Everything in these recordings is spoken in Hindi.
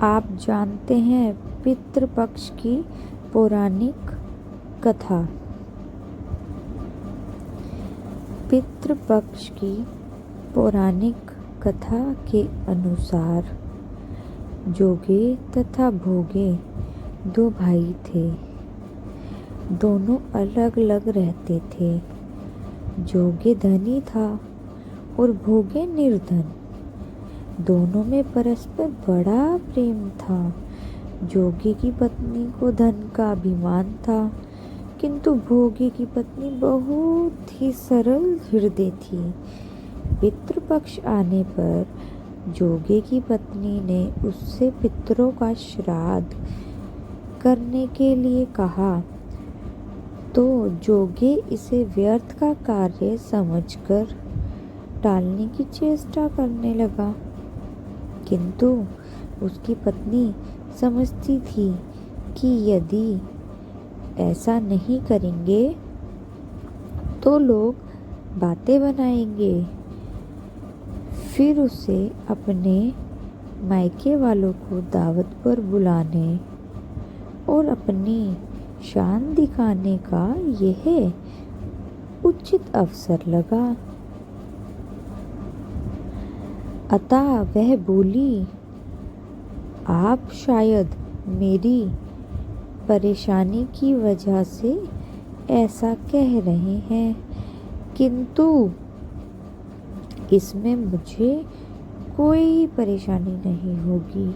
आप जानते हैं पितृपक्ष की पौराणिक कथा। पितृपक्ष की पौराणिक कथा के अनुसार जोगे तथा भोगे दो भाई थे। दोनों अलग अलग रहते थे। जोगे धनी था और भोगे निर्धन। दोनों में परस्पर बड़ा प्रेम था। जोगे की पत्नी को धन का अभिमान था, किंतु भोगे की पत्नी बहुत ही सरल हृदय थी। पितृपक्ष आने पर जोगे की पत्नी ने उससे पितरों का श्राद्ध करने के लिए कहा, तो जोगे इसे व्यर्थ का कार्य समझकर टालने की चेष्टा करने लगा। किंतु उसकी पत्नी समझती थी कि यदि ऐसा नहीं करेंगे तो लोग बातें बनाएंगे। फिर उसे अपने मायके वालों को दावत पर बुलाने और अपनी शान दिखाने का यह उचित अवसर लगा। अतः वह बोली, आप शायद मेरी परेशानी की वजह से ऐसा कह रहे हैं, किंतु इसमें मुझे कोई परेशानी नहीं होगी।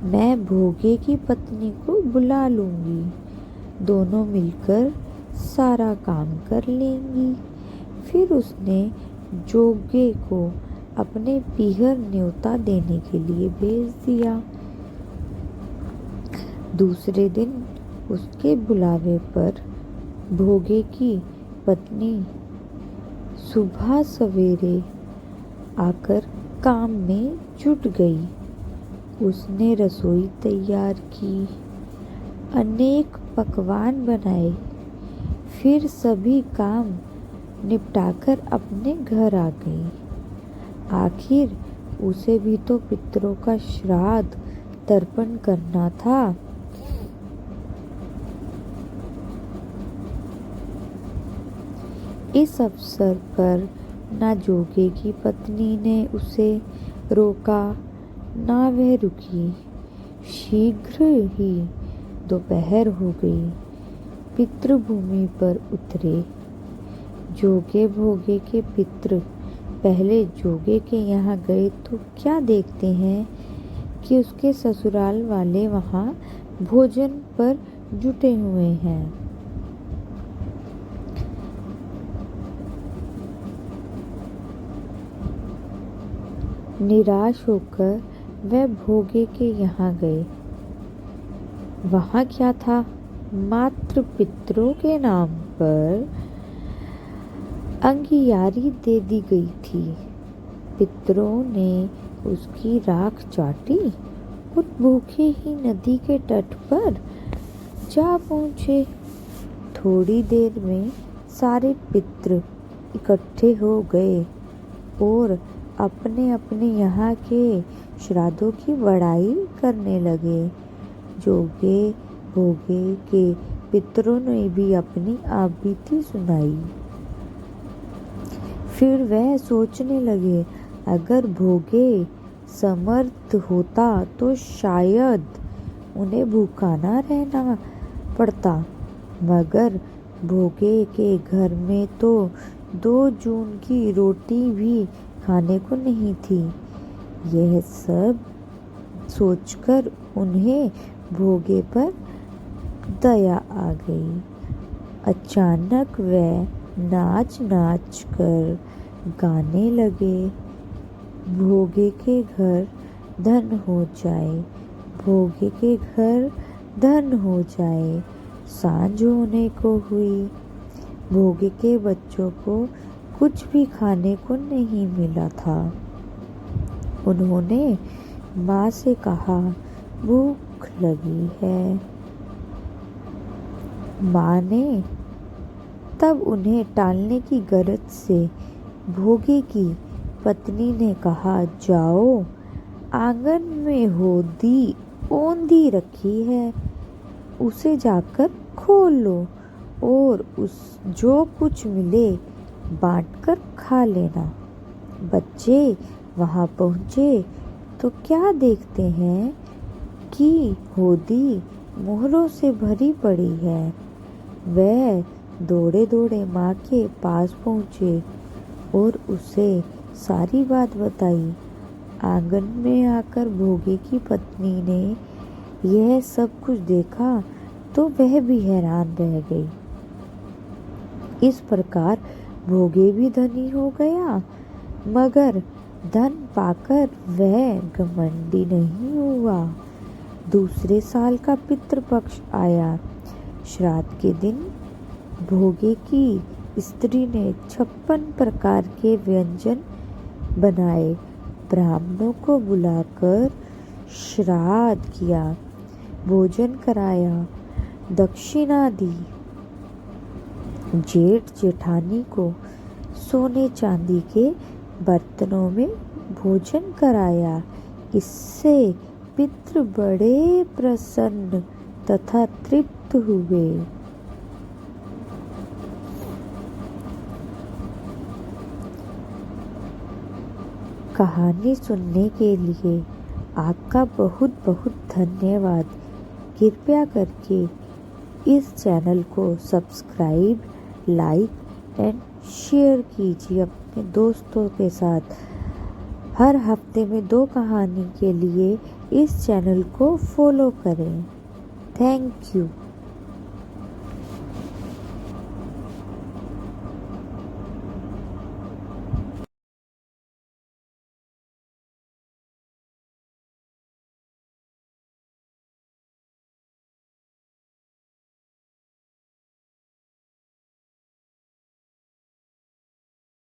मैं भोगे की पत्नी को बुला लूंगी, दोनों मिलकर सारा काम कर लेंगी। फिर उसने जोगे को अपने पीहर न्योता देने के लिए भेज दिया। दूसरे दिन उसके बुलावे पर भोगे की पत्नी सुबह सवेरे आकर काम में जुट गई। उसने रसोई तैयार की, अनेक पकवान बनाए, फिर सभी काम निपटाकर अपने घर आ गई। आखिर उसे भी तो पितरों का श्राद्ध तर्पण करना था। इस अवसर पर ना जोगे की पत्नी ने उसे रोका, ना वह रुकी। शीघ्र ही दोपहर हो गई। पितृभूमि पर उतरे। जोगे भोगे के पितृ पहले जोगे के यहाँ गए तो क्या देखते हैं कि उसके ससुराल वाले वहाँ भोजन पर जुटे हुए हैं। निराश होकर वह भोगे के यहाँ गए। वहाँ क्या था, मात्र पितरों के नाम पर अंगियारी दे दी गई थी। पितरों ने उसकी राख चाटी और भूखे ही नदी के तट पर जा पहुँचे। थोड़ी देर में सारे पितृ इकट्ठे हो गए और अपने अपने यहाँ के श्राद्धों की बड़ाई करने लगे। जोगे भोगे के पितरों ने भी अपनी आपबीती सुनाई। फिर वह सोचने लगे, अगर भोगे समर्थ होता तो शायद उन्हें भूखा ना रहना पड़ता, मगर भोगे के घर में तो 2 जून की रोटी भी खाने को नहीं थी। यह सब सोचकर उन्हें भोगे पर दया आ गई। अचानक वह नाच नाच कर गाने लगे, भोगे के घर धन हो जाए, भोगे के घर धन हो जाए। सांझ होने को हुई। भोगे के बच्चों को कुछ भी खाने को नहीं मिला था। उन्होंने माँ से कहा, भूख लगी है। माँ ने तब उन्हें टालने की गरज से भोगे की पत्नी ने कहा, जाओ आंगन में होदी ओंधी रखी है, उसे जाकर खोल लो और उस जो कुछ मिले बांटकर खा लेना। बच्चे वहां पहुंचे तो क्या देखते हैं कि होदी मोहरों से भरी पड़ी है। वह दौड़े दौड़े माँ के पास पहुँचे और उसे सारी बात बताई। आंगन में आकर भोगे की पत्नी ने यह सब कुछ देखा तो वह भी हैरान रह गई। इस प्रकार भोगे भी धनी हो गया, मगर धन पाकर वह घमंडी नहीं हुआ। दूसरे साल का पितृपक्ष आया। श्राद्ध के दिन भोगे की स्त्री ने 56 प्रकार के व्यंजन बनाए, ब्राह्मणों को बुलाकर श्राद्ध किया, भोजन कराया, दक्षिणा दी। जेठ जेठानी को सोने चांदी के बर्तनों में भोजन कराया। इससे पितृ बड़े प्रसन्न तथा तृप्त हुए। कहानी सुनने के लिए आपका बहुत बहुत धन्यवाद। कृपया करके इस चैनल को सब्सक्राइब, लाइक एंड शेयर कीजिए अपने दोस्तों के साथ। हर हफ्ते में 2 कहानी के लिए इस चैनल को फॉलो करें। Thank you.